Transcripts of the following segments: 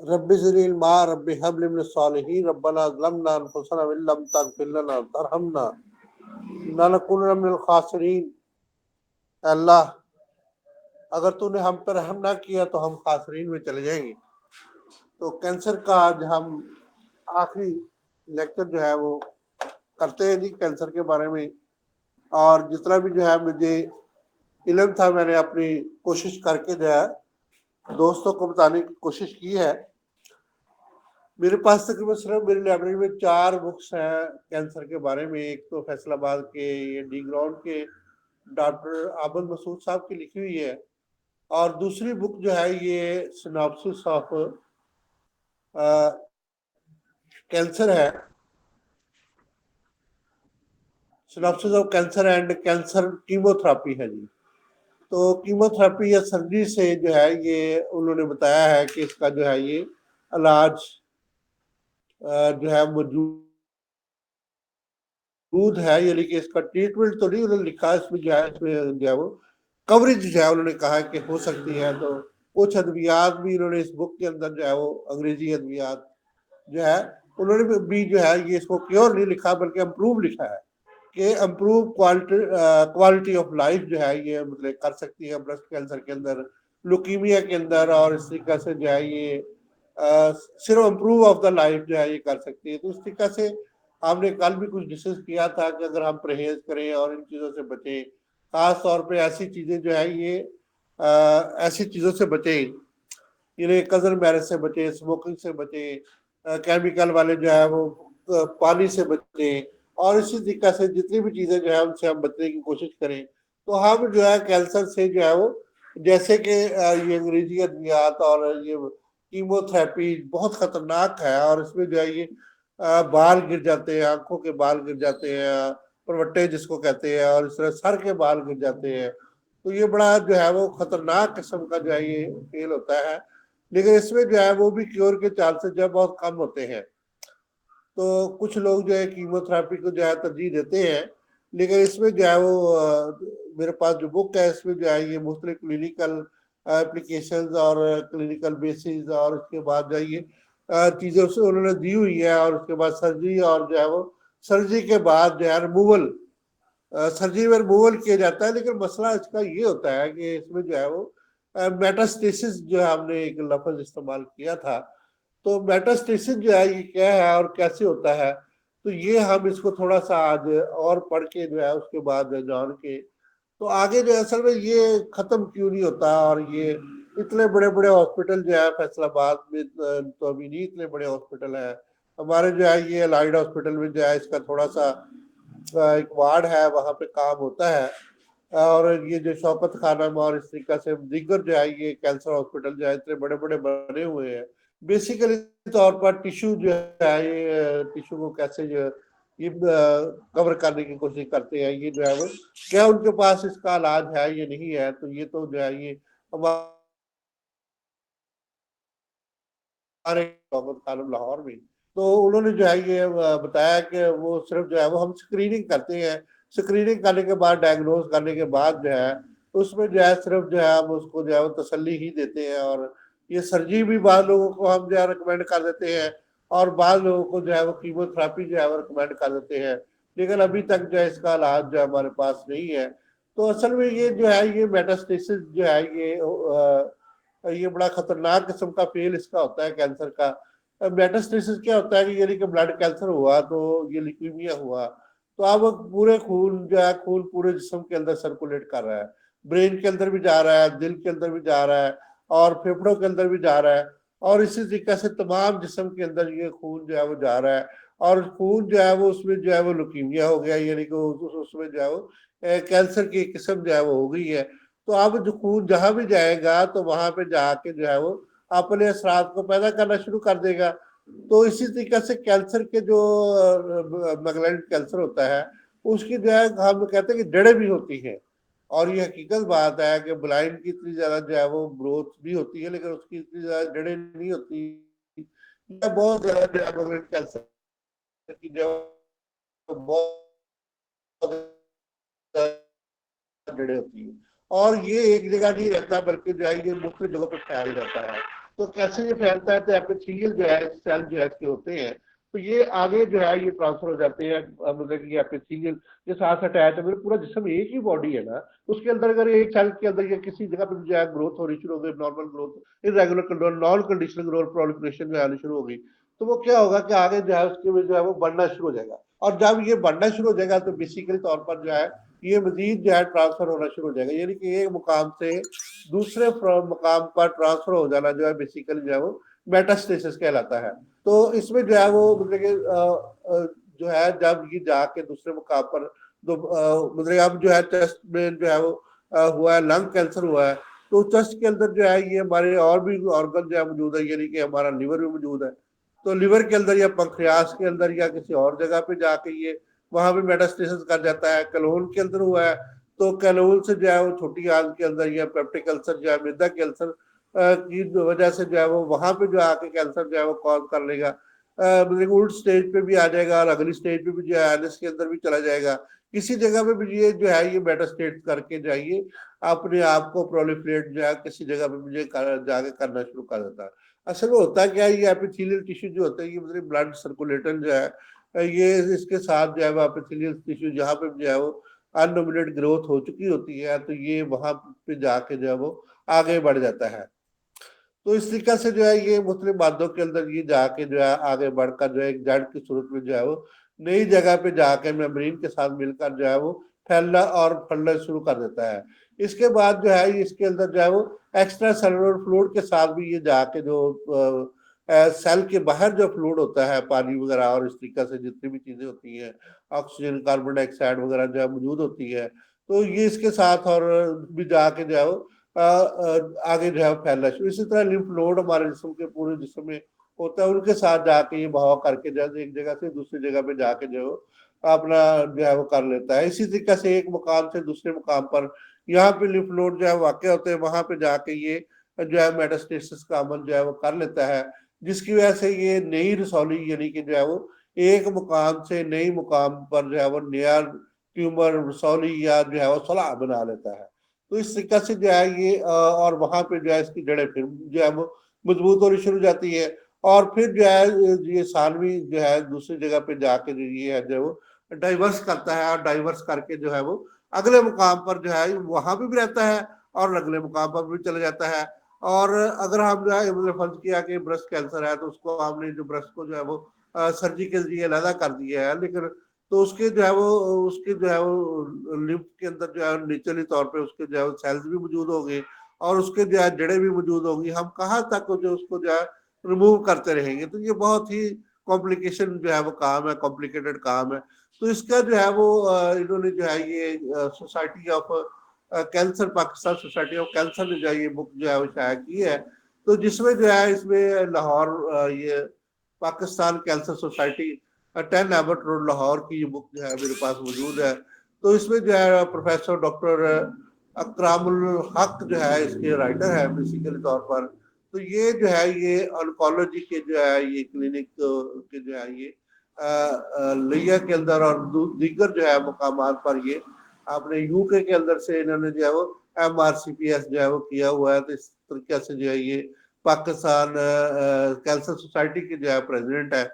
Rabbi ज़िदनी इल्मा rabbi hub ली minus सालिहीन रब्बना ज़लमना अनफुसना व इल्लम तग़फिर लना व तरहमना लनकुनन्ना मिनल खासिरीन। अल्लाह, अगर तूने हम पर रहम ना किया तो हम खासरीन में चले जाएंगे। तो कैंसर का आज हम आखिरी लेक्चर जो है वो करते हैं जी, कैंसर के बारे में। और जितना भी जो है मुझे इल्म था, मैंने अपनी कोशिश करके जो है दोस्तों को बताने की कोशिश की है। मेरे पास तकरीबन सिर्फ मेरी लाइब्रेरी में 4 बुक्स हैं कैंसर के बारे में। एक तो फैसलाबाद के ये डी ग्राउंड के डॉक्टर आबद मसूद साहब की लिखी हुई है, और दूसरी बुक जो है ये सिनॉप्सिस ऑफ कैंसर है, synopsis of cancer and cancer chemotherapy है जी। तो कीमोथेरेपी या सर्जरी से जो है ये उन्होंने बताया है कि इसका जो है ये इलाज जो है मौजूद है, यानी कि इसका ट्रीटमेंट तो नहीं उन्होंने लिखा, इसमें जो है इसमें जो है वो कवरेज जो है उन्होंने कहा कि हो सकती है। तो कुछ अद्वियात भी इन्होंने इस बुक के अंदर जो है वो अंग्रेजी अद्वियात जो है उन्होंने भी जो है ये इसको क्योर नहीं लिखा बल्कि अम्प्रूव लिखा है कि अम्प्रूव क्वालिटी ऑफ लाइफ जो है ये मतलब कर सकती है ब्रेस्ट कैंसर के अंदर, लुकीमिया के अंदर, और इस तरीके से जो है ये सिर्फ अम्प्रूव ऑफ द लाइफ जो है ये कर सकती है। तो इस तरीके से हमने कल भी कुछ डिस्कस किया था कि अगर हम परहेज करें और इन चीज़ों से बचें, खास तौर पे ऐसी चीज़ें जो है ये ऐसी चीज़ों से बचें, इन्हें कजन मैरिज से बचे, स्मोकिंग से बचे, केमिकल वाले जो है वो पानी से बचे, और इसी तरीके से जितनी भी चीजें जो है उनसे हम बचने की कोशिश करें तो हम जो है कैंसर से जो है वो, जैसे कि ये अंग्रेजी अद्वियात और ये कीमोथेरेपी बहुत खतरनाक है, और इसमें जो है ये बाल गिर जाते हैं, आंखों के बाल गिर जाते हैं, परवट्टे जिसको कहते हैं, और इस तरह सर के बाल गिर जाते हैं। तो ये बड़ा जो है वो खतरनाक किस्म का जो है ये फेल होता है, लेकिन इसमें जो है वो भी क्योर के चांसेस जो है बहुत कम होते हैं। तो कुछ लोग जो है कीमोथेरेपी को जो है तरजीह देते हैं, लेकिन इसमें जो है वो मेरे पास जो बुक है इसमें जो है ये मुख्तलिफ क्लिनिकल एप्लीकेशंस और क्लिनिकल बेसिस और उसके बाद जो है ये चीज़ें उससे उन्होंने दी हुई है, और उसके बाद सर्जरी, और जो है वो सर्जरी के बाद जो है रिमूवल, सर्जरी में रिमूवल किया जाता है। लेकिन मसला इसका ये होता है कि इसमें जो है वो मेटास्टेसिस जो है हमने एक लफ्ज इस्तेमाल किया था, तो मेटास्टेसिस जो है ये क्या है और कैसे होता है, तो ये हम इसको थोड़ा सा आज और पढ़ के जो है उसके बाद जान के तो आगे जो है असल में ये खत्म क्यों नहीं होता। और ये इतने बड़े बड़े हॉस्पिटल जो है फैसलाबाद में तो अभी नहीं इतने बड़े हॉस्पिटल है हमारे, जो है ये अलाइड हॉस्पिटल में जो है इसका थोड़ा सा एक वार्ड है, वहाँ पे काम होता है। और ये जो शौकत खानम और इस तरीके से दिग्गर जो है ये कैंसर हॉस्पिटल जो है इतने बड़े बड़े बने हुए हैं, बेसिकली तौर पर टिश्यू जो है ये टिश्यू को कैसे जो ये कवर करने की कोशिश करते हैं, ये जो है वो क्या उनके पास इसका इलाज है ये नहीं है, तो ये तो जो है ये हमारे शौकत खानम लाहौर में, तो उन्होंने जो है ये बताया कि वो सिर्फ जो है वो हम स्क्रीनिंग करते हैं, स्क्रीनिंग करने के बाद डायग्नोज करने के बाद जो है उसमें जो है सिर्फ जो है हम उसको जो है वो तसल्ली ही देते हैं। और ये सर्जरी भी बाद लोगों को हम जो है रिकमेंड कर देते हैं, और बाद लोगों को जो है वो कीमोथेरेपी जो है वो रिकमेंड कर देते हैं, लेकिन अभी तक जो है इसका इलाज जो है हमारे पास नहीं है। तो असल में ये जो है ये मेटास्टेसिस जो है ये बड़ा खतरनाक किस्म का फेल इसका होता है कैंसर का। मेटास्टेसिस क्या होता है कि यानी कि ब्लड कैंसर हुआ तो ये ल्यूकीमिया हुआ, तो अब पूरे खून जो है खून पूरे जिस्म के अंदर सर्कुलेट कर रहा है, ब्रेन के अंदर भी जा रहा है, दिल के अंदर भी जा रहा है, और फेफड़ों के अंदर भी जा रहा है, और इसी तरीके से तमाम जिस्म के अंदर ये खून जो है वो जा रहा है। और खून जो है वो उसमें जो है वो ल्यूकीमिया हो गया, यानी कि उसमें जो है वो कैंसर की किस्म जो है वो हो गई है। तो अब जो खून जहां भी जाएगा तो वहां पे जाके जो है वो अपने असरात को पैदा करना शुरू कर देगा। तो इसी तरीके से कैंसर के जो मैग्नेटिक कैंसर होता है उसकी जो है हम कहते हैं कि जड़ें भी होती हैं, और ये हकीकत बात है कि ब्लाइंड की इतनी ज्यादा जो है वो ग्रोथ भी होती है, लेकिन उसकी इतनी ज्यादा जड़ें नहीं होती। ये बहुत ज्यादा जो है मैग्नेटिक कैंसर की जो बहुत जड़ें होती है, और ये एक जगह नहीं रहता बल्कि जो है ये मुख्तलिफ जगहों पर फैल जाता है। तो कैसे ये फैलता है, तो एपिथेलियल जो है सेल जो है इसके होते हैं, तो ये आगे जो है ये ट्रांसफर हो जाते हैं, मतलब कि एपिथेलियल के साथ अटैच है। पूरा जिस्म एक ही बॉडी है ना, उसके अंदर अगर एक सेल के अंदर या किसी जगह पे जो है ग्रोथ होनी शुरू हो गई, normal growth, irregular control, non conditional growth, proliferation जो आनी शुरू हो गई, तो वो क्या होगा कि आगे जो है उसके में जो है वो बढ़ना शुरू हो जाएगा। और जब ये बढ़ना शुरू हो जाएगा तो बेसिकली तौर पर जो है ये मजीद जो है ट्रांसफर होना शुरू हो जाएगा, यानी कि एक मुकाम से दूसरे मुकाम पर ट्रांसफर हो जाना जो है बेसिकली जो है वो मेटास्टेसिस कहलाता है। तो इसमें जो है वो मतलब कि जो है जब ये जाके दूसरे मुकाम पर, तो मतलब अब जो है चेस्ट में जो है वो हुआ है, लंग कैंसर हुआ है, तो चेस्ट के अंदर जो है ये हमारे और भी ऑर्गन जो है मौजूद है, यानी कि हमारा लिवर भी मौजूद है। तो लिवर के अंदर या पंखरियास के अंदर या किसी और जगह पे जाके ये वहां पे मेटास्टेसिस कर जाता है। कलोन के अंदर हुआ है, तो कलोन से जो है वो छोटी आंत के अंदर या पेप्टिक अल्सर जो है मैदा कैंसर की वजह से जो है वो वहां पे जो आके कैंसर जो है वो कॉज कर लेगा, मतलब उल्ट स्टेज पे भी आ जाएगा और अगली स्टेज पे भी जो है एनएस के अंदर भी चला जाएगा। किसी जगह पे भी ये जो है ये मेटास्टेट करके जाइए अपने आप को प्रोलिफरेट जो है किसी जगह पे भी जाके करना शुरू कर देता है। असल में होता क्या है, ये एपिथेलियल टिश्यू जो होता है ये मतलब ब्लड सर्कुलेटर जो है ये इसके साथ जो है वो एपिथेलियल टिश्यू जहाँ पे जो है वो अनडोमिनेट ग्रोथ हो चुकी होती है, तो ये वहां पे जाके जो है वो आगे बढ़ जाता है। तो इस तरीके से जो है ये मुख्तलिफ मादों के अंदर ये जाके जो है आगे बढ़कर जो है एक जड़ की सूरत में जो है वो नई जगह पे जाके मेम्ब्रेन के साथ मिलकर जो है वो फैलना और फैलना शुरू कर देता है। इसके बाद जो है इसके अंदर जो है वो एक्स्ट्रा सेलुलर फ्लूइड के साथ भी ये जाके जो सेल के बाहर जो फ्लूइड होता है, पानी वगैरह और इस तरीके से जितनी भी चीजें होती हैं, ऑक्सीजन, कार्बन डाइऑक्साइड वगैरह जो है मौजूद होती है, तो ये इसके साथ और भी जाके जो है वो आगे जो है फैलना शुरू। इसी तरह लिम्फ नोड हमारे जिस्म के पूरे जिस्म में होता है, उनके साथ जाके ये बहाव करके जो है एक जगह से दूसरी जगह पे जाके जो है अपना जो है वो कर लेता है। इसी तरीके से एक मुकाम से दूसरे मुकाम पर यहाँ पे लिम्फ नोड जो है वाक़ होते हैं, वहां पे जाके ये जो है मेटास्टेसिस का अमल जो है वो कर लेता है, जिसकी वजह से ये नई रसौली यानी कि जो है वो एक मुकाम से नई मुकाम पर जो है वो नया ट्यूमर रसौली या जो है वो सलाह बना लेता है। तो इस तरीके से जो है ये और वहां पे जो है इसकी जड़ें फिर जो है वो मजबूत होनी शुरू हो जाती है, और फिर जो है ये सानवी जो है दूसरी जगह पे जाके जो ये है जो वो डाइवर्स करता है, और डाइवर्स करके जो है वो अगले मुकाम पर जो है वहां पे भी रहता है और अगले मुकाम पर भी चला जाता है। और अगर हम जो है मतलब फर्ज किया कि ब्रेस्ट कैंसर है, तो उसको हमने जो ब्रेस्ट को जो है वो सर्जरी के जरिए अलग कर दिया है, लेकिन तो उसके जो है वो उसके जो है वो लिम्फ के अंदर जो है नेचुरली तौर पे उसके जो है सेल्स भी मौजूद होंगे और उसके जो है जड़ें भी मौजूद होंगी। हम कहाँ तक जो उसको जो है रिमूव करते रहेंगे, तो ये बहुत ही कॉम्प्लिकेशन जो है वो काम है, कॉम्प्लिकेटेड काम है। तो इसका जो है वो इन्होंने जो है ये society of cancer, Pakistan society of cancer ने जो है ये बुक जो है वो शाया की है, तो जिसमें जो है इसमें लाहौर ये Pakistan cancer society 10 Abbott road Lahore की ये बुक जो है मेरे पास मौजूद है। तो इसमें जो है प्रोफेसर डॉक्टर अकरामुल हक जो है इसके राइटर है बेसिकली तौर पर। तो ये जो है ये ऑन्कोलॉजी के जो है ये क्लिनिक के जो है ये लिया के अंदर और दीगर जो है मुकामात पर ये आपने यूके के अंदर से इन्होंने जो है वो MRCPS जो है वो किया हुआ है। तो इस तरीके से जो है ये पाकिस्तान कैंसर सोसाइटी के जो है प्रेसिडेंट है।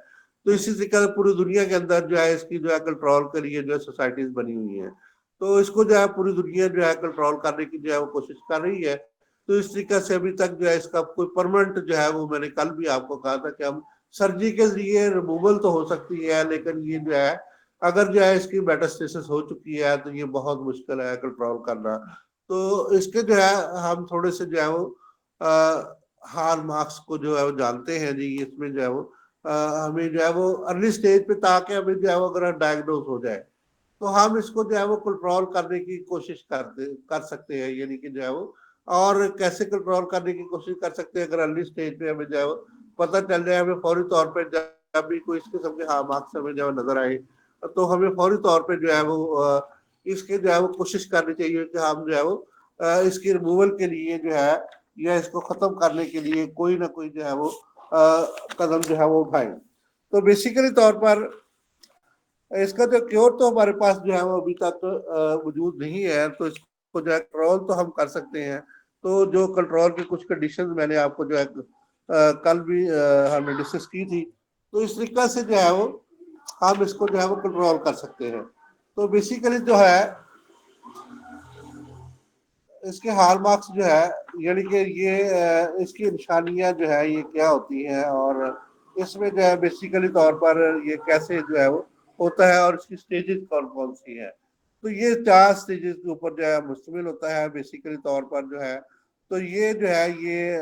तो इसी तरीके से पूरी दुनिया के अंदर जो है इसकी जो है कंट्रोल के लिए जो है सोसाइटीज बनी हुई है, तो इसको जो है पूरी दुनिया जो है कंट्रोल करने की जो है वो कोशिश कर रही है। तो इस तरीके से अभी तक जो है इसका कोई परमानेंट जो है वो मैंने कल भी आपको कहा था कि हम सर्जरी के लिए रिमूवल तो हो सकती है, लेकिन ये जो है अगर जो है इसकी मेटास्टेसिस हो चुकी है तो ये बहुत मुश्किल है कंट्रोल करना। तो इसके जो है हम थोड़े से जो है वो हार मार्क्स को जो है वो जानते हैं जी, इसमें जो है वो हमें जो है वो अर्ली स्टेज पे, ताकि हमें जो है वो अगर डायग्नोज हो जाए तो हम इसको जो है वो कंट्रोल करने की कोशिश कर सकते हैं, यानी कि जो है वो और कैसे कंट्रोल करने की कोशिश कर सकते हैं। अगर अर्ली स्टेज पे हमें जो है वो पता चल जाए, हमें फौरी तौर पे जब भी कोई इस किस्म के हाँ मार्क्स हमें जो है नजर आए, तो हमें फौरी तौर पे जो है वो इसके जो है वो कोशिश करनी चाहिए कि हम जो है वो इसकी रिमूवल के लिए जो है या इसको खत्म करने के लिए कोई ना कोई जो है वो कदम जो है वो उठाएं। तो बेसिकली तौर पर इसका जो क्योर तो हमारे पास जो है वो अभी तक वजूद नहीं है, तो इसको जो है कंट्रोल तो हम कर सकते हैं। तो जो कंट्रोल के कुछ कंडीशंस मैंने आपको जो है कल भी हमने डिस्कस की थी। तो इस तरीका से जो है वो हम इसको जो है वो कंट्रोल कर सकते हैं। तो बेसिकली जो है इसके हालमार्क्स जो है, यानी कि ये इसकी निशानियां जो है ये क्या होती हैं, और इसमें जो है बेसिकली तौर पर ये कैसे जो है वो होता है, और इसकी स्टेजेस कौन कौन सी है। तो ये 4 स्टेजेस के ऊपर जो है मुश्तमिल होता है बेसिकली तौर पर जो है। तो ये जो है ये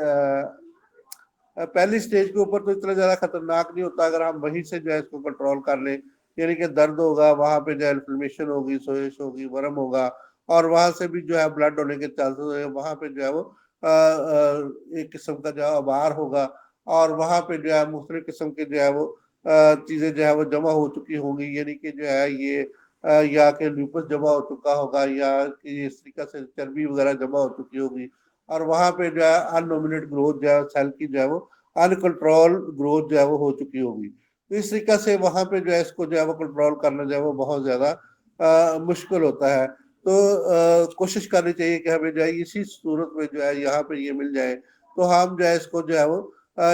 पहली स्टेज के ऊपर तो इतना ज्यादा खतरनाक नहीं होता अगर हम वहीं से जो है इसको कंट्रोल कर लें। यानी कि दर्द होगा, वहां पे जो है इन्फ्लेमेशन होगी, सोजिश होगी, वर्म होगा, और वहां से भी जो है ब्लड होने के चांसेस है। वहां पे जो है वो एक किस्म का जो है अबार होगा, और वहां पे जो है मुख्तलिफ किस्म के जो है वो चीजें जो है वो जमा हो चुकी होंगी। यानी कि जो है ये या कि ल्यूपस जमा हो चुका होगा, या कि इस तरीके से चर्बी वगैरह जमा हो चुकी होगी, और वहां पे जो है अननोमिनेट ग्रोथ जो है सेल की जो है वो अनकंट्रोल ग्रोथ जो है वो हो चुकी होगी। तो इस तरीके से वहां पे जो है इसको जो है वो कंट्रोल करना जो है वो बहुत ज्यादा मुश्किल होता है। तो कोशिश करनी चाहिए कि हमें जो है इसी सूरत में जो है यहाँ पे ये मिल जाए, तो हम जो है इसको जो है वो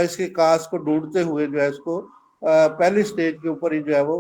इसके काज को ढूंढते हुए जो है इसको पहली स्टेज के ऊपर ही जो है वो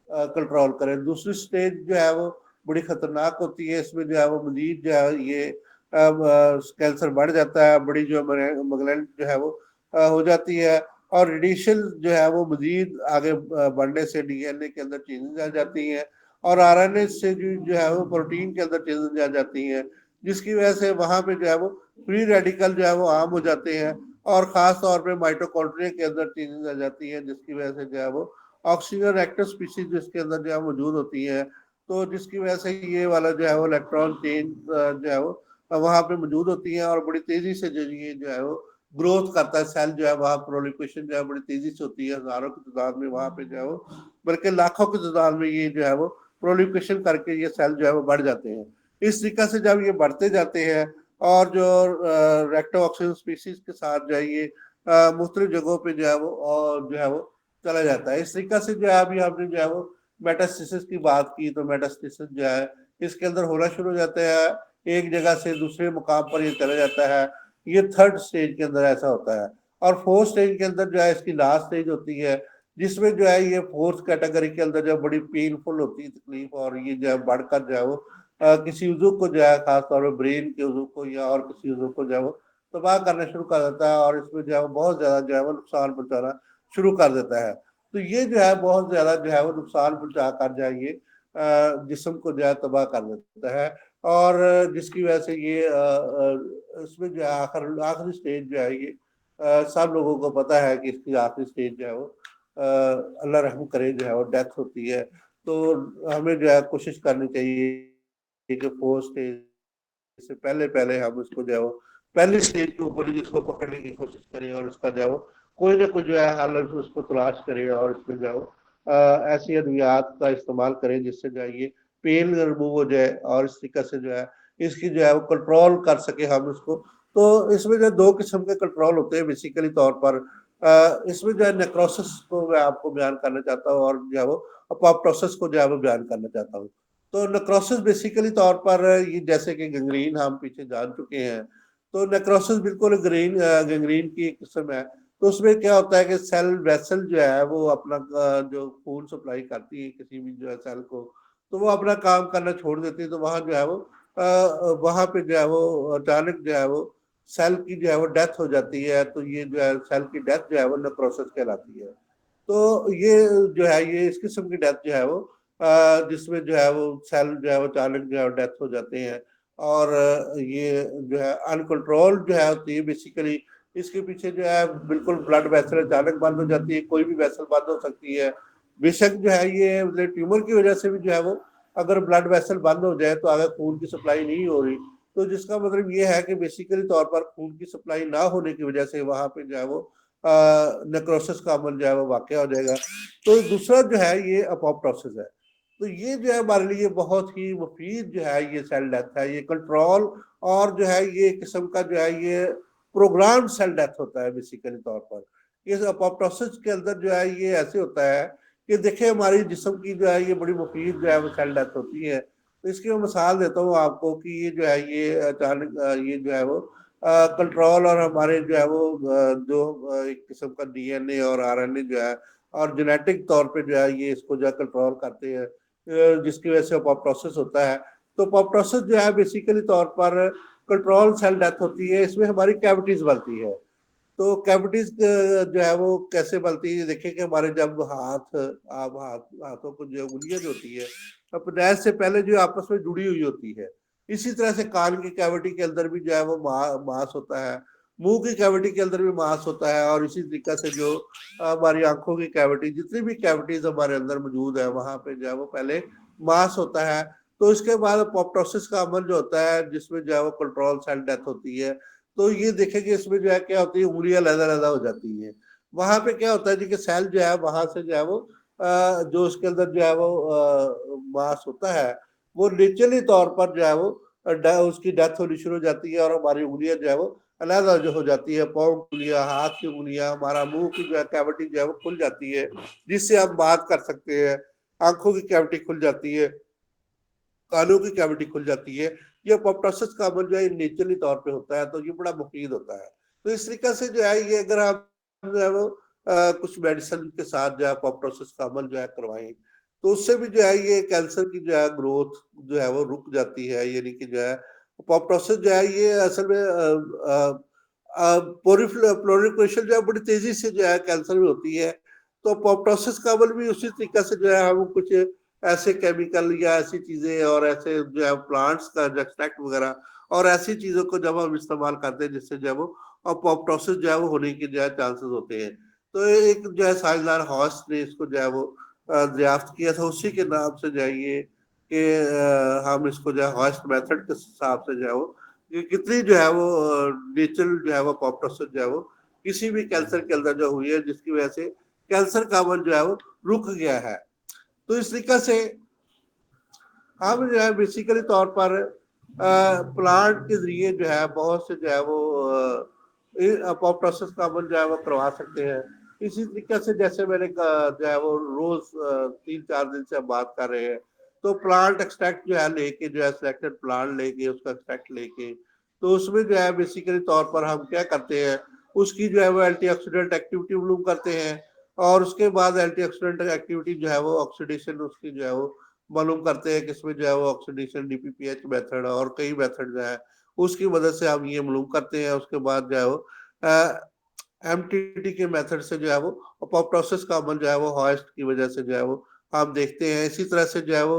कंट्रोल करें। दूसरी स्टेज जो है वो बड़ी खतरनाक होती है। इसमें जो है वो मजीद जो है ये कैंसर बढ़ जाता है, बड़ी जो मगलेंट जो है वो हो जाती है, और रेडिएशन जो है वो मजीद आगे बढ़ने से डीएनए के अंदर चेंजेस आ जाती हैं, और आरएनए से जो है वो प्रोटीन के अंदर चेंजेस आ जाती हैं, जिसकी वजह से वहां पे जो है वो फ्री रेडिकल जो है वो आम हो जाते हैं, और खास तौर पे माइटोकॉन्ड्रिया के अंदर चेंजेस आ जाती हैं, जिसकी वजह से जो है वो ऑक्सीजन एक्टिव स्पीशीज जिसके अंदर जो है मौजूद होती है, तो जिसकी वजह से ये वाला जो है वो इलेक्ट्रॉन चेंज जो है वो वहां पे मौजूद होती है, और बड़ी तेजी से जो ये जो है वो ग्रोथ करता है सेल जो है, वहां प्रोलिफरेशन जो है बड़ी तेजी से होती है, हजारों की तादाद में वहां पे जो है वो, बल्कि लाखों की तादाद में ये जो है वो प्रोलिफरेशन करके ये सेल जो है वो बढ़ जाते हैं। इस तरीके से जब ये बढ़ते जाते हैं, और जो रेक्टो ऑक्सीजन स्पीसीज के साथ जो है ये मुख्तलिफ जगहों पे जो है वो और जो है वो चला जाता है। इस तरीके से जो है अभी आपने जो है वो मेटास्टेसिस की बात की, तो मेटास्टेसिस जो है इसके अंदर होना शुरू हो जाता है, एक जगह से दूसरे मुकाम पर ये चला जाता है। ये थर्ड स्टेज के अंदर ऐसा होता है। और फोर्थ स्टेज के अंदर जो है इसकी लास्ट स्टेज होती है, जिसमें जो है ये फोर्थ कैटेगरी के अंदर जो बड़ी पेनफुल होती है तकलीफ, और ये जो है बढ़कर जो है वो किसी उजू को जो है खासतौर पर ब्रेन के उजू को या और किसी उजू को जो है वो तबाह करना शुरू कर देता है, और इसमें जो है वो बहुत ज्यादा जो है वो नुकसान पहुंचाना शुरू कर देता है। तो ये जो है बहुत ज्यादा जो है वो नुकसान पहुंचा कर जाएंगे जिस्म को जो है तबाह कर देता है, और जिसकी वजह से ये इसमें जो है आखिरी स्टेज जो है ये सब लोगों को पता है कि इसकी आखिरी स्टेज जो है वो अल्लाह रहम करे जो है वो डेथ होती है। तो हमें जो है कोशिश करनी चाहिए कि फोर्थ स्टेज से पहले पहले हम उसको जो है वो पहली स्टेज के ऊपर जिसको पकड़ने की कोशिश करें, और उसका जो है वो कोई ना कोई जो है हल उसको तलाश करें, और इसमें जो है वो ऐसी अद्वियात का इस्तेमाल करें जिससे जो है ये पेन रिमूव हो जाए, और इस तरीके से जो है इसकी जो है वो कंट्रोल कर सके हम इसको। तो इसमें जो दो किस्म के कंट्रोल होते हैं बेसिकली तौर पर। इसमें जो है नेक्रोसिस को मैं आपको बयान करना चाहता हूँ, और जो है वो अपोप्टोसिस को जो है वो बयान करना चाहता हूँ। तो नेक्रोसिस बेसिकली तौर पर ये जैसे कि गैंग्रीन हम पीछे जान चुके हैं, तो नेक्रोसिस बिल्कुल गैंग्रीन की एक किस्म है। तो उसमें क्या होता है कि सेल वेसल जो है वो अपना जो खून सप्लाई करती है किसी भी जो है सेल को, तो वो अपना काम करना छोड़ देती है। तो वहां जो है वो वहां पे जो है वो अचानक जो है वो सेल की जो है वो डेथ हो जाती है। तो ये जो है सेल की डेथ जो है वो नेक्रोसिस कहलाती है। तो ये जो है ये इस किस्म की डेथ जो है वो जिसमें जो है वो सेल जो है वो अचानक जो है डेथ हो जाते हैं, और ये जो है अनकंट्रोल जो है होती है बेसिकली। इसके पीछे जो है बिल्कुल ब्लड वेसल अचानक बंद हो जाती है, कोई भी वेसल बंद हो सकती है। बेशक जो है ये मतलब ट्यूमर की वजह से भी जो है वो अगर ब्लड वेसल बंद हो जाए तो अगर खून की सप्लाई नहीं हो रही, तो जिसका मतलब ये है कि बेसिकली तौर पर खून की सप्लाई ना होने की वजह से वहां पे जो है वो नेक्रोसिस का अमल जो है वो वाक़ हो जाएगा। तो दूसरा जो है ये अपोप्टोसिस है। तो ये जो है हमारे लिए बहुत ही मुफीद जो है ये सेल डेथ है, ये कंट्रोल, और जो है ये किस्म का जो है ये प्रोग्राम सेल डेथ होता है बेसिकली तौर पर। इस अपोप्टोसिस के अंदर जो है ये ऐसे होता है कि देखिए हमारी जिस्म की जो है ये बड़ी मुफीद जो है वो सेल डेथ होती है। तो इसकी मैं मिसाल देता हूँ आपको कि ये जो है ये अचानक ये जो है वो कंट्रोल और हमारे जो है वो जो एक किस्म का डीएनए और आरएनए जो है और जेनेटिक तौर पे जो है ये इसको जो है कंट्रोल करते हैं, जिसकी वजह से अपॉप्टोसिस होता है। तो अपॉप्टोसिस जो है बेसिकली तौर पर कंट्रोल सेल डेथ होती है। इसमें हमारी कैविटीज बनती है। तो कैविटीज जो है वो कैसे बनती है, देखिए कि हमारे जब हाथों को जो उंगलियां जो होती है अपने से पहले जो आपस में जुड़ी हुई होती है। इसी तरह से कान की कैविटी के अंदर भी जो है वो मांस होता है, मुंह की कैविटी के अंदर भी मांस होता है, और इसी तरीके से जो हमारी आंखों की कैविटी, जितनी भी कैविटीज हमारे अंदर मौजूद है वहां पे जो है वो पहले मांस होता है। तो इसके बाद अपॉप्टोसिस का अमल जो होता है जिसमें जो है वो कंट्रोल सेल डेथ होती है। तो ये देखेंगे इसमें जो है क्या होती है, उंगलियां लहदा हो जाती है। वहां पे क्या होता है जी कि सेल जो है वहां से जो है वो जो उसके अंदर जो है वो मांस होता है वो नेचुरली तौर पर जो है वो उसकी डेथ होनी शुरू हो जाती है, और हमारी उंगलियां जो है वो अलग जो हो जाती है। पाँव की उंगलियां, हाथ की उंगलियां, हमारा मुंह की जो है कैविटी जो है वो खुल जाती है, जिससे हम बात कर सकते हैं। आंखों की कैविटी खुल जाती है, कानों की कैविटी खुल जाती है। ये अपॉप्टोसिस का अमल जो है नेचुरली तौर पे होता है, तो ये बड़ा मुफीद होता है। तो इस तरीके से जो है ये अगर आप जो है वो कुछ मेडिसिन के साथ जो है अपॉप्टोसिस का अमल जो है करवाएं, तो उससे भी जो है ये कैंसर की जो है ग्रोथ जो है वो रुक जाती है। यानी कि जो है अपॉप्टोसिस जो है ये असल में प्लोरिफरेशन जो है बड़ी तेजी से जो है कैंसर में होती है। तो अपॉप्टोसिस का अमल भी उसी तरीके से जो है हम कुछ ऐसे केमिकल या ऐसी चीजें और ऐसे जो है प्लांट्स का एक्सट्रैक्ट वगैरह और ऐसी चीजों को जब हम इस्तेमाल करते हैं जिससे जो है वो अपॉप्टोसिस जो है वो होने के जो है चांसेस होते हैं। तो एक जो है साइंसदान हॉस ने इसको जो है वो दरियाफ्त किया था, उसी के नाम से जो है ये कि हम इसको जो है हॉस्ट मेथड के हिसाब से जो है वो कि कितनी जो है वो नेचुरल जो है वो अपॉप्टोसिस जो है वो किसी भी कैंसर के अंदर जो हुई है जिसकी वजह से कैंसर का अमल जो है वो रुक गया है। तो इस तरीके से हम जो है बेसिकली तौर पर प्लांट के जरिए जो है बहुत से जो है वो अपॉप्टोसिस का अमल जो है वो करवा सकते हैं। इसी तरीके से जैसे मैंने जो है वो रोज 3-4 दिन से हम बात कर रहे हैं, तो प्लांट एक्सट्रैक्ट जो है लेके जो है सिलेक्टेड प्लांट लेके उसका एक्सट्रैक्ट लेके तो उसमें जो है बेसिकली तौर पर हम क्या करते हैं, उसकी जो है वो एंटीऑक्सीडेंट एक्टिविटी मालूम करते हैं, और उसके बाद एंटीऑक्सीडेंट एक्टिविटी जो है वो ऑक्सीडेशन उसकी जो है वो मालूम करते हैं कि इसमें जो है वो ऑक्सीडेशन डीपीपीएच मेथड और कई मेथड जो है उसकी मदद से हम ये मालूम करते हैं। उसके बाद जो है वो एमटीटी के मेथड से जो है वो अपॉप्टोसिस का अमल जो है वो हॉस्ट की वजह से जो है वो हम देखते हैं। इसी तरह से जो है वो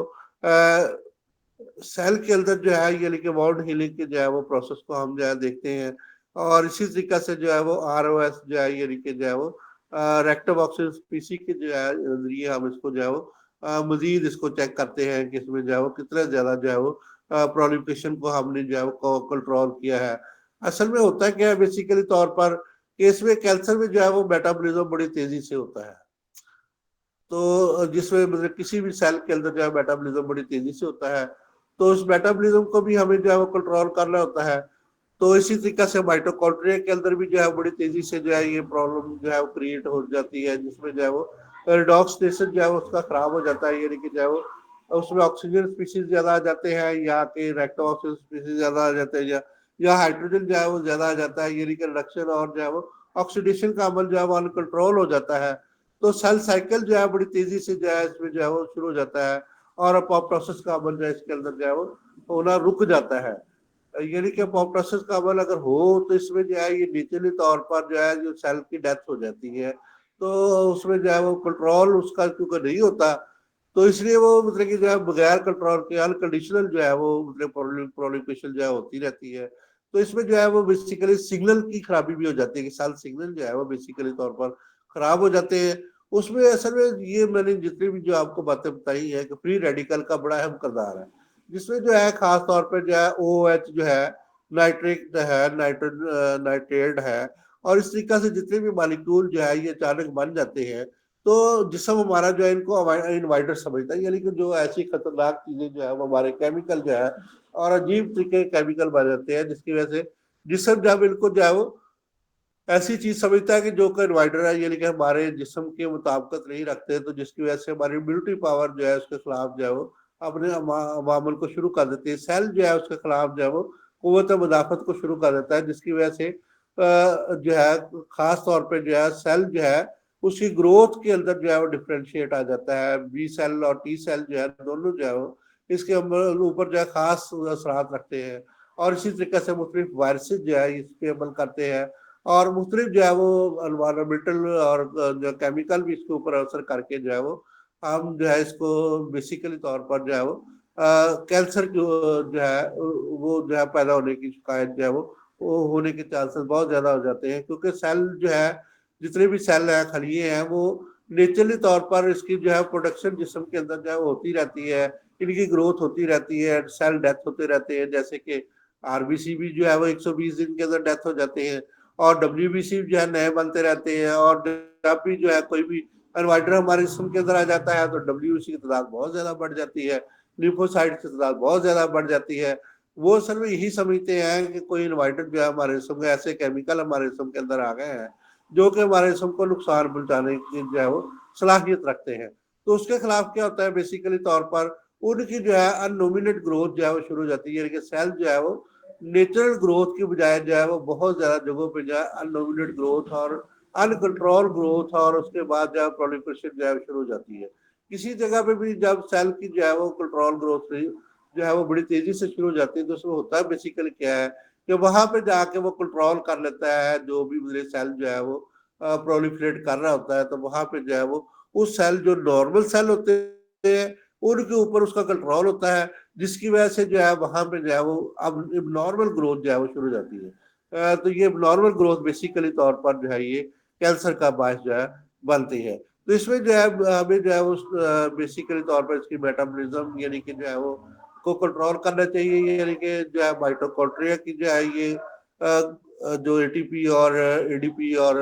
सेल के अंदर जो है यानी कि वाउंड हीलिंग के जो है वो प्रोसेस को हम जो है देखते हैं। और इसी तरीके से जो है वो आरओएस जो है यानी कि जो है वो रेक्टम ऑक्सीजन स्पीसी के जो है नजरिए हम इसको जो है वो मजीद इसको चेक करते हैं कि इसमें जो है वो कितना ज्यादा जो है वो प्रोलिफरेशन को हमने जो है वो कंट्रोल किया है। असल में होता है क्या है बेसिकली तौर पर कि इसमें कैंसर में जो है वो मेटाबॉलिज्म बड़ी तेजी से होता है। तो जिसमें मतलब किसी भी सेल के अंदर जो है मेटाबॉलिज्म बड़ी तेजी से होता है, तो उस मेटाबॉलिज्म को भी हमें जो है वो कंट्रोल करना होता है। तो इसी तरीके से माइटोकॉन्ड्रिया के अंदर भी जो है बड़ी तेजी से जो है ये प्रॉब्लम जो है वो क्रिएट हो जाती है, जिसमें जो है वो रिडॉक्सिनेशन जो है उसका खराब हो जाता है। यानी कि जो है वो उसमें ऑक्सीजन स्पीशीज ज्यादा आ जाते हैं या कि रेक्टो ऑक्सीजन स्पीशीज ज्यादा आ जाते हैं, या हाइड्रोजन जो है वो ज्यादा आ जाता है। यानी कि रिडक्शन और जो है वो ऑक्सीडेशन का अमल जो है वो अनकंट्रोल हो जाता है। तो सेल साइकिल जो है बड़ी तेजी से जो है इसमें जो है वो शुरू हो जाता है, और अपॉप्टोसिस का अमल जो है इसके अंदर जो है वो होना रुक जाता है। यानी कि अपॉप्टोसिस का अमल अगर हो तो इसमें जो है ये नेचुरली तौर पर जो है जो सेल की डेथ हो जाती है, तो उसमें जो है वो कंट्रोल उसका क्योंकि नहीं होता, तो इसलिए वो मतलब कि जो है बगैर कंट्रोल के अनकंडीशनल जो है वो मतलब प्रोलिफरेशन जो है होती रहती है। तो इसमें जो है वो बेसिकली सिग्नल की खराबी भी हो जाती है कि सेल सिग्नल जो है वो बेसिकली तौर पर खराब हो जाते हैं। उसमें असल में ये मैंने जितनी भी जो आपको बातें बताई है कि फ्री रेडिकल का बड़ा अहम किरदार है, जिसमें जो है खास तौर पर जो है OH जो है नाइट्रिक है, नाइट्रेट है, और इस तरीके से जितने भी मालिक्यूल जो है ये अचानक बन जाते हैं। तो जिसम हमारा जो है इनको इन्वाइटर समझता है, यानी कि जो ऐसी खतरनाक चीजें जो है वो हमारे केमिकल जो है और अजीब तरीके के केमिकल बन जाते हैं, जिसकी वजह से जिसम जब इनको जो है वो ऐसी चीज समझता है कि जो कि इन्वाइटर है, यानी कि हमारे जिस्म के मुताबिकत नहीं रखते, तो जिसकी वजह से हमारी इम्यूनिटी पावर जो है उसके खिलाफ जो है वो अपने अमामल को शुरू कर देती है। सेल जो है उसके खिलाफ जो है वो कुव्वत मुदाफत को शुरू कर देता है, जिसकी वजह से जो है खास तौर पे जो है सेल जो है उसकी ग्रोथ के अंदर जो है वो डिफ्रेंशिएट आ जाता है। बी सेल और टी सेल जो है दोनों जो है वो इसके ऊपर जो है खास असरात रखते हैं। और इसी तरीके से मुख्तलिफ वायरसेस जो है इस पे अमल करते हैं, और मुख्तलिफ जो है वो एनवायरमेंटल और जो केमिकल भी इसके ऊपर असर करके जो है वो हम जो है इसको बेसिकली तौर पर जो है वो कैंसर जो है वो जो है पैदा होने की शिकायत जो है वो होने के चांसेस बहुत ज्यादा हो जाते हैं, क्योंकि सेल जो है जितने भी सेल हैं खलिए हैं वो नेचुरली तौर पर इसकी जो है प्रोडक्शन जिस्म के अंदर जो है वो होती रहती है, इनकी ग्रोथ होती रहती है, सेल डेथ होते रहते हैं। जैसे कि आरबीसी भी जो है वो 120 दिन के अंदर डेथ हो जाते हैं, और डब्ल्यूबीसी जो है नए बनते रहते हैं। और जब भी जो है कोई भी इन्वाइटर हमारे जिस्म के अंदर आ जाता है तो डब्ल्यूबीसी की तादाद बहुत ज्यादा बढ़ जाती है, लिम्फोसाइट की तादाद बहुत ज्यादा बढ़ जाती है। वो असल में यही समझते हैं कि कोई इन्वाइटर जो है हमारे जिस्म के ऐसे केमिकल हमारे जिस्म के अंदर आ गए हैं जो कि हमारे जिस्म को नुकसान पहुंचाने की जो है वो सलाहियत रखते हैं। तो उसके खिलाफ क्या होता है, बेसिकली तौर पर उनकी जो है अननोमिनेट ग्रोथ जो है वो शुरू हो जाती है, यानी कि सेल जो है वो नेचुरल ग्रोथ की बजाय जो है वो बहुत ज्यादा जगहों पे जो है अननोमिनेट ग्रोथ और अनकंट्रोल ग्रोथ और उसके बाद जो है प्रोलिफरेशन जो है शुरू हो जाती है। किसी जगह पे भी जब सेल की जो है वो कंट्रोल ग्रोथ जो है वो बड़ी तेजी से शुरू हो जाती है, तो उसमें होता है बेसिकली क्या है कि वहां पे जाके वो कंट्रोल कर लेता है जो भी मेरे सेल जो है वो प्रोलिफरेट कर रहा होता है। तो वहां पे जो है वो उस सेल जो नॉर्मल सेल होते हैं उनके ऊपर उसका कंट्रोल होता है, जिसकी वजह से जो है वहां पे जो है वो अब नॉर्मल ग्रोथ जो है वो शुरू हो जाती है। तो ये नॉर्मल ग्रोथ बेसिकली तौर पर जो है ये कैंसर का बायस जो है बनती है। तो इसमें जो है हमें जो है वो बेसिकली तौर पर इसकी मेटाबॉलिज्म यानी कि जो है वो को कंट्रोल करना चाहिए, यानी कि जो है माइटोकॉन्ड्रिया की जो है ये जो एटीपी और एडीपी और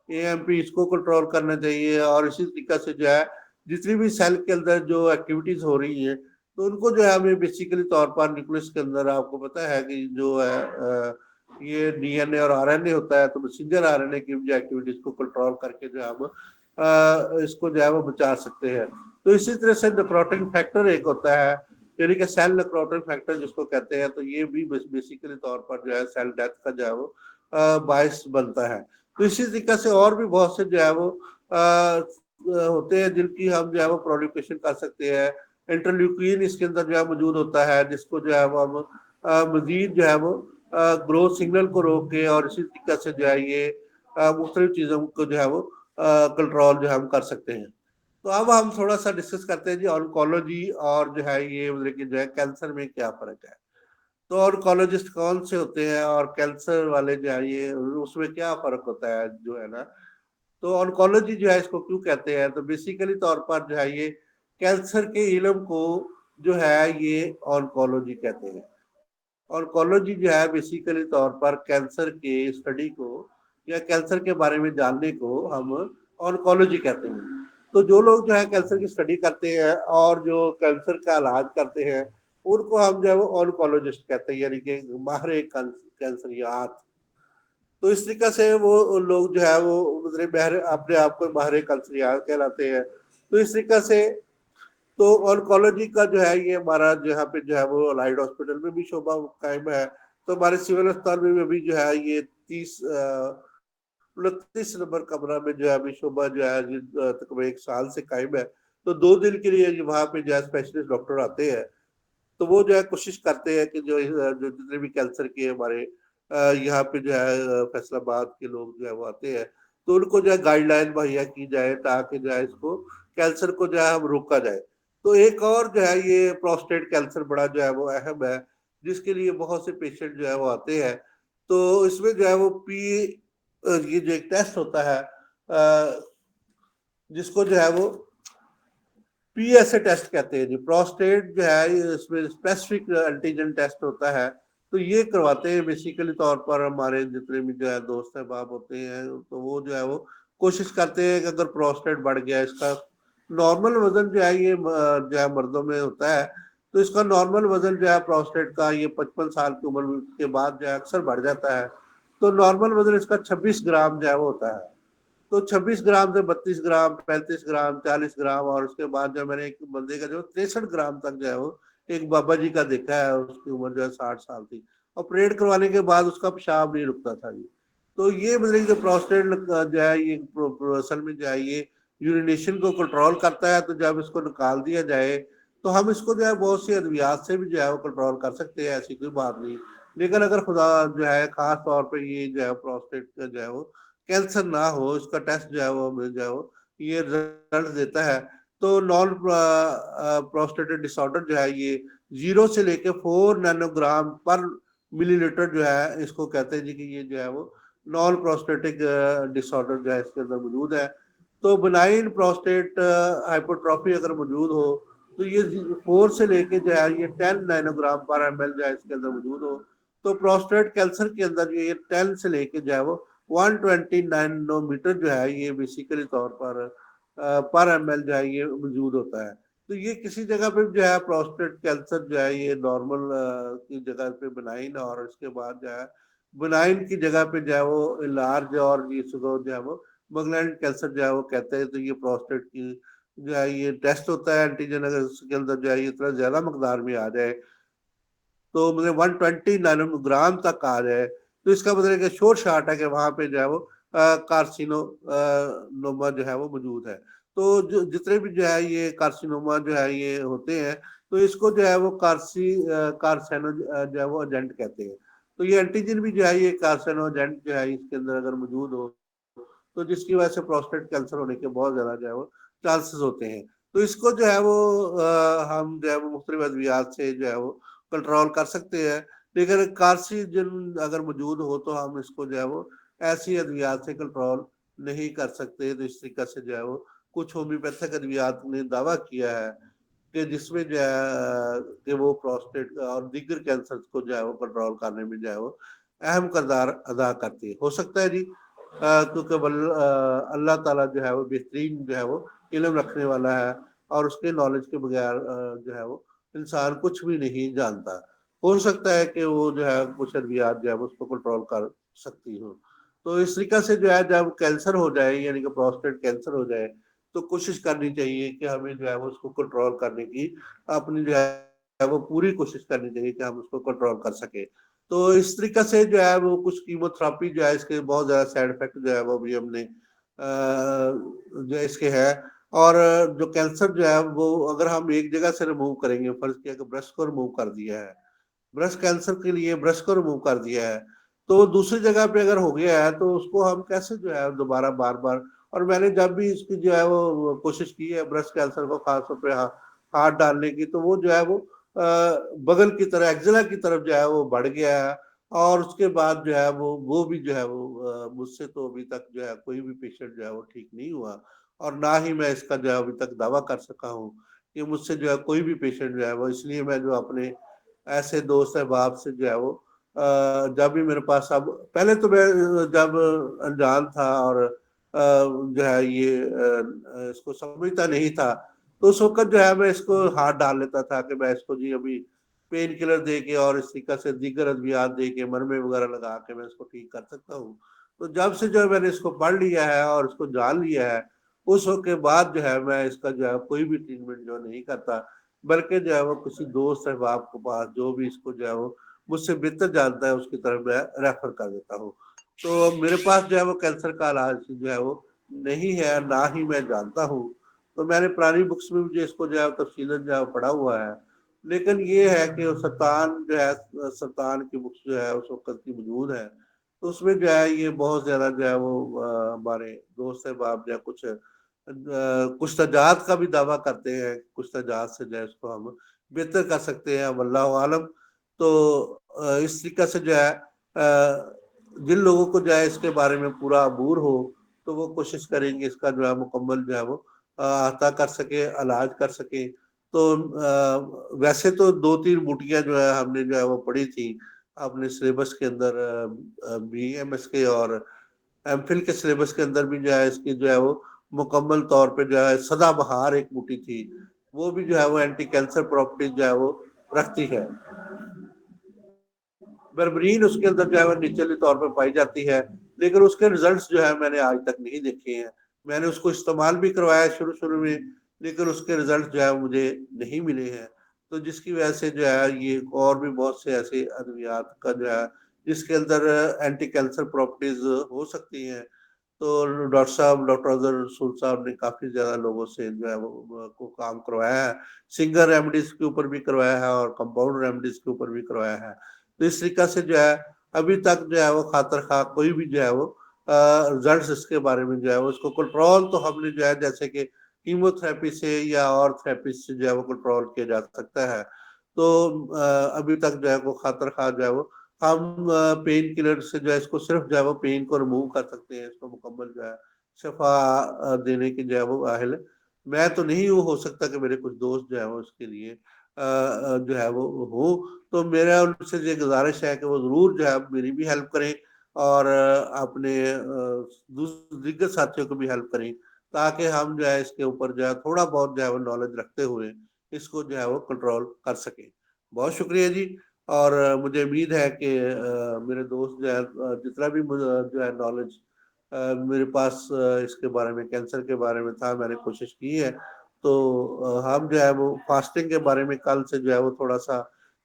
एएमपी इसको कंट्रोल करना चाहिए। और इसी तरीके से जो है जितनी भी सेल के अंदर जो एक्टिविटीज हो रही है तो उनको जो है हमें बेसिकली तौर पर न्यूक्लियस के अंदर आपको पता है कि जो है ये डीएनए और आरएनए होता है, तो मैसेंजर आरएनए की जो एक्टिविटीज को कंट्रोल करके जो हम इसको जो है वो बचा सकते हैं। तो इसी तरह से नेक्रोटिक फैक्टर एक होता है, यानी कि सेल नेक्रोटिक फैक्टर जिसको कहते हैं, तो ये भी बेसिकली तौर पर जो है सेल डेथ का जो है वो बायस बनता है। तो इसी तरीके से और भी बहुत से जो है वो होते हैं जिनकी हम जो है वो प्रोडिकेशन कर सकते हैं। इंटरल्यूकिन इसके अंदर जो है मौजूद होता है, जिसको जो है वो हम मजीद जो है वो ग्रोथ सिग्नल को रोक के और इसी तरीके से जो है ये मुख्तलिफ चीजों को जो है वो कंट्रोल जो है हम कर सकते हैं। तो अब हम थोड़ा सा डिस्कस करते हैं जी ऑन्कोलॉजी और जो है ये मतलब कि जो है कैंसर में क्या फर्क है। तो ऑन्कोलॉजिस्ट कौन से होते हैं और कैंसर वाले जो है ये उसमें क्या फर्क होता है जो है ना। तो ऑन्कोलॉजी जो है इसको क्यों कहते हैं, तो बेसिकली तौर पर जो है ये कैंसर के इल्म को जो है ये ऑन्कोलॉजी कहते हैं। ऑन्कोलॉजी जो है बेसिकली तौर पर कैंसर के स्टडी को या कैंसर के बारे में जानने को हम ऑन्कोलॉजी कहते हैं। तो जो लोग जो है कैंसर की स्टडी करते हैं और जो कैंसर का इलाज करते हैं उनको हम जो है वो ऑन्कोलॉजिस्ट कहते हैं, यानी कि माहिर कैंसरियात। तो इस तरीके से वो लोग जो है वो मतलब अपने आप को माहिर कैंसरियात कहलाते हैं। तो इस तरीके से तो ऑन्कोलॉजी का जो है ये हमारा जहाँ पे जो है वो अलाइड हॉस्पिटल में भी शोबा कायम है। तो हमारे सिविल अस्पताल में भी जो है ये 29 नंबर कमरा में जो है अभी शोबा जो है तकरीबन 1 साल से कायम है। तो 2 दिन के लिए वहाँ पे जो है स्पेशलिस्ट डॉक्टर आते हैं। तो वो जो है कोशिश करते हैं कि जो जितने भी कैंसर के हमारे यहाँ पे जो है फैसलाबाद के लोग जो है वो आते हैं, तो उनको जो है गाइडलाइन मुहैया की जाए ताकि जो है इसको कैंसर को जो है हम रोका जाए। तो एक और जो है ये प्रोस्टेट कैंसर बड़ा जो है वो अहम है, जिसके लिए बहुत से पेशेंट जो है वो आते हैं। तो इसमें जो है वो ये जो एक टेस्ट होता है जिसको जो है वो पीएसए टेस्ट कहते हैं जी, प्रोस्टेट जो है इसमें स्पेसिफिक एंटीजन टेस्ट होता है। तो ये करवाते हैं बेसिकली तौर पर हमारे जितने भी जो है दोस्त है बाप होते हैं, तो वो जो है वो कोशिश करते हैं कि अगर प्रोस्टेट बढ़ गया, इसका नॉर्मल वजन जो है ये जो है मर्दों में होता है, तो इसका नॉर्मल वजन जो है प्रोस्टेट का ये 55 साल की उम्र के बाद जो है अक्सर बढ़ जाता है। तो नॉर्मल वजन इसका 26 ग्राम जो है वो होता है। तो 26 ग्राम से 32 ग्राम, 35 ग्राम, 40 ग्राम, और उसके बाद जो मैंने एक बंदे का जो 63 ग्राम तक जो है वो एक बाबा जी का देखा है, उसकी उम्र जो है 60 साल थी, ऑपरेट करवाने के बाद उसका पेशाब नहीं रुकता था जी। तो ये मतलब जो प्रोस्टेट जो है ये असल में जो है ये यूरिनेशन को कंट्रोल करता है। तो जब इसको निकाल दिया जाए तो हम इसको जो है बहुत सी अद्वियात से भी जो है वो कंट्रोल कर सकते हैं, ऐसी कोई बात नहीं। लेकिन अगर खुदा जो है खास तौर पे ये जो है प्रोस्टेट का जो है वो कैंसर ना हो, इसका टेस्ट जो है वो जो है वो ये रिजल्ट देता है, तो नॉन प्रोस्टेटेड डिसऑर्डर जो है ये 0 से लेके 4 नैनोग्राम पर मिलीलीटर जो है इसको कहते हैं जी कि ये जो है वो नॉन प्रोस्टेटिक डिसऑर्डर जो है इसके अंदर मौजूद है। तो बनाइन प्रोस्टेट हाइपोट्रॉफी अगर मौजूद हो तो ये 4 से लेके जो है ये 10 नैनोग्राम पर ml जो है इसके अंदर मौजूद हो। तो प्रोस्टेट कैंसर के अंदर ये 10 से लेके जो है वो 120 नैनोमीटर जो है ये बेसिकली तौर पर ml जो है ये मौजूद होता है। तो ये किसी जगह पे जो है प्रोस्टेट कैंसर जो है ये नॉर्मल की जगह पे बनाइन, और इसके बाद जो है बनाइन की जगह पे जो है वो लार्ज और इसको जो है वो मगलैंड कैंसर जो है वो कहते हैं। तो ये प्रोस्टेट की जो है ये टेस्ट होता है एंटीजन, अगर उसके अंदर जो है ये इतना ज्यादा मकदार में आ जाए तो मतलब 120 नैनोग्राम तक आ जाए तो इसका मतलब कि श्योर शॉट है कि वहां पे जो है वो कार्सिनोमा जो है वो मौजूद है। तो जो जितने भी जो है ये कार्सिनोमा जो है ये होते हैं तो इसको जो है वो कार्सेनो जो है वो एजेंट कहते हैं। तो ये एंटीजन भी जो है ये कार्सेनो एजेंट जो है इसके अंदर अगर मौजूद हो तो जिसकी वजह से प्रोस्टेट कैंसर होने के बहुत ज्यादा जो है वो चांसेस होते हैं। तो इसको जो है वो हम जो है वो मुख्तलिफ अद्वियात से जो है वो कंट्रोल कर सकते हैं। लेकिन कार्सिजन अगर मौजूद हो तो हम इसको जो है वो ऐसी अद्वियात से कंट्रोल नहीं कर सकते। तो इस तरीके से जो है वो कुछ होम्योपैथिक अद्वियात ने दावा किया है कि जिसमें जो है कि वो प्रोस्टेट और दीगर कैंसर को जो है वो कंट्रोल करने में जो है वो अहम किरदार अदा करती है। हो सकता है जी क्योंकि अल्लाह ताला जो है वो बेहतरीन जो है वो इल्म रखने वाला है और उसके नॉलेज के बगैर जो है वो इंसान कुछ भी नहीं जानता। हो सकता है कि वो जो है कुछ अद्वियात जो है वो उसको कंट्रोल कर सकती हो। तो इस तरीके से जो है जब कैंसर हो जाए यानी कि प्रोस्टेट कैंसर हो जाए तो कोशिश करनी चाहिए कि हमें जो है वो उसको कंट्रोल करने की अपनी जो है वो पूरी कोशिश करनी चाहिए कि हम उसको कंट्रोल कर सके। तो इस तरीके से जो है वो कुछ कीमोथेरापी जो है इसके बहुत ज्यादा साइड इफेक्ट जो है वो भी हमने जो इसके है। और जो कैंसर जो है वो अगर हम एक जगह से रिमूव करेंगे, फर्ज किया कि ब्रेस्ट को रिमूव कर दिया है, ब्रेस्ट कैंसर के लिए ब्रेस्ट को रिमूव कर दिया है, तो दूसरी जगह पे अगर हो गया है तो उसको हम कैसे जो है दोबारा बार बार। और मैंने जब भी इसकी जो है वो कोशिश की है ब्रेस्ट कैंसर को खासतौर पे हाथ डालने की, तो वो जो है वो बगल की तरह एक्जिला की तरफ जो है वो बढ़ गया है। और उसके बाद जो है वो भी जो है वो मुझसे तो अभी तक जो है कोई भी पेशेंट जो है वो ठीक नहीं हुआ, और ना ही मैं इसका जो है अभी तक दावा कर सका हूँ कि मुझसे जो है कोई भी पेशेंट जो है वो। इसलिए मैं जो अपने ऐसे दोस्त अहबाब से जो है वो जब भी मेरे पास, अब पहले तो मैं जब अनजान था और जो है ये इसको समझता नहीं था तो उस वक्त जो है मैं इसको हाथ डाल लेता था कि मैं इसको जी अभी पेन किलर दे के और इस तरीके से दीगर अद्वियात दे के मरमे वगैरह लगा के मैं इसको ठीक कर सकता हूँ। तो जब से जो है मैंने इसको पढ़ लिया है और इसको जान लिया है उस वक्त के बाद जो है मैं इसका जो है कोई भी ट्रीटमेंट जो नहीं करता, बल्कि जो है वो किसी दोस्त अहबाब के पास जो भी इसको जो है वो मुझसे बेहतर जानता है उसकी तरफ मैं रेफर कर देता हूँ। तो मेरे पास जो है वो कैंसर का इलाज जो है वो नहीं है, ना ही मैं जानता हूँ। तो मैंने पुरानी बुक्स में भी जो इसको जो है तफसीलन जो है पढ़ा हुआ है। लेकिन ये है कि सरतान जो है सरतान की बुक्स जो है उस वक्त की मौजूद है, तो उसमें जो है ये बहुत ज्यादा जो है वो हमारे दोस्त अहबाब जो है कुछ तजात का भी दावा करते हैं, कुछ तजात से जो है इसको हम बेहतर कर सकते हैं, वल्लाहु आलम। तो इस तरीके से जो है जिन लोगों को जो है इसके बारे में पूरा अबूर हो तो वो कोशिश करेंगे इसका जो है मुकम्मल जो है वो अता कर सके, इलाज कर सके। तो वैसे तो 2-3 बूटियां जो है हमने जो है वो पढ़ी थी अपने सिलेबस के अंदर, BMS के और एमफिल के सिलेबस के अंदर भी जो है इसकी जो है वो मुकम्मल तौर पे जो है सदाबहार एक बूटी थी, वो भी जो है वो एंटी कैंसर प्रॉपर्टीज जो है वो रखती है। बर्बरीन उसके अंदर जो है वो निचले तौर पर पाई जाती है, लेकिन उसके रिजल्ट्स जो है मैंने आज तक नहीं देखे हैं। मैंने उसको इस्तेमाल भी करवाया शुरू शुरू में, लेकिन उसके रिजल्ट जो है मुझे नहीं मिले हैं। तो जिसकी वजह से जो है ये और भी बहुत से ऐसे अद्वियात का जो है जिसके अंदर एंटी कैंसर प्रॉपर्टीज हो सकती हैं। तो डॉक्टर साहब, डॉक्टर अजहर रसूल साहब ने काफी ज्यादा लोगों से जो है वो को काम करवाया है। सिंगल रेमेडीज के ऊपर भी करवाया है और कंपाउंड रेमेडीज के ऊपर भी करवाया है। तो इस तरीका से जो है अभी तक जो है वो खातर खा कोई भी जो है वो रिजल्ट इसके बारे में जो है वो इसको कंट्रोल तो हमने जो है जैसे कि कीमोथेरेपी से या और थेरेपी से जो है वो कंट्रोल किया जा सकता है। तो अभी तक जो है वो खातर खा जो है वो हम पेन किलर से जो है इसको सिर्फ जो है वो पेन को रिमूव कर सकते हैं, इसको मुकम्मल जो है शफा देने की जो है वो अहल मैं तो नहीं हूँ, हो सकता कि मेरे कुछ दोस्त जो है वो इसके लिए जो है वो हो। तो मेरा उनसे ये गुजारिश है कि वो जरूर जो है मेरी भी हेल्प करें और अपने दीगर साथियों को भी हेल्प करें, ताकि हम जो है इसके ऊपर जो है थोड़ा बहुत जो है वो नॉलेज रखते हुए इसको जो है वो कंट्रोल कर सकें। बहुत शुक्रिया जी। और मुझे उम्मीद है कि मेरे दोस्त जो है जितना भी मुझे जो है नॉलेज मेरे पास इसके बारे में, कैंसर के बारे में था, मैंने कोशिश की है। तो हम जो है वो फास्टिंग के बारे में कल से जो है वो थोड़ा सा,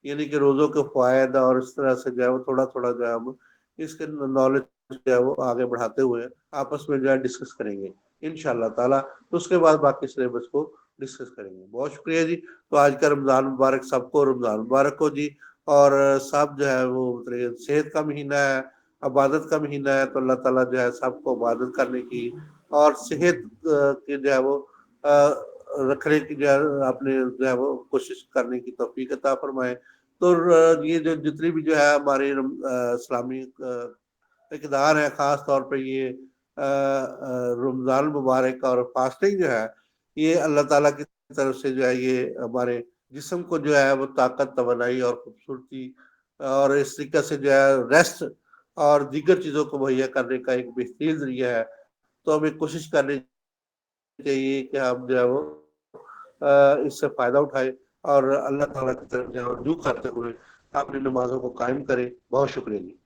यानी कि रोज़ों के फ़ायदा और इस तरह से जो है वो थोड़ा-थोड़ा जो है हम इसके नॉलेज जो है वो आगे बढ़ाते हुए आपस में जो है डिस्कस करेंगे इंशाअल्लाह ताला। तो उसके बाद बाकी सिलेबस को डिस्कस करेंगे। बहुत शुक्रिया जी। तो आज का रमज़ान मुबारक, सबको रमज़ान मुबारक हो जी। और सब जो है वो मतलब सेहत का महीना है, इबादत का महीना है, तो अल्लाह ताला जो है सबको इबादत करने की और सेहत की जो है वो रखने की जो है आपने जो है वो कोशिश करने की तौफीक अता फरमाए। तो ये जो जितनी भी जो है हमारे इस्लामी इक़दार है, ख़ास तौर पे ये रमज़ान मुबारक और फास्टिंग जो है, ये अल्लाह ताला की तरफ से जो है ये हमारे जिस्म को जो है वो ताकत, तवानाई और खूबसूरती और इस तरीके से जो है रेस्ट और दीगर चीज़ों को मुहैया करने का एक बेहतरीन ज़रिया है। तो हमें कोशिश करनी चाहिए कि हम जो है वो इससे फ़ायदा उठाएँ और अल्लाह ताला की तरफ जो है रुजू करते हुए अपनी नमाज़ों को कायम करें। बहुत शुक्रिया जी।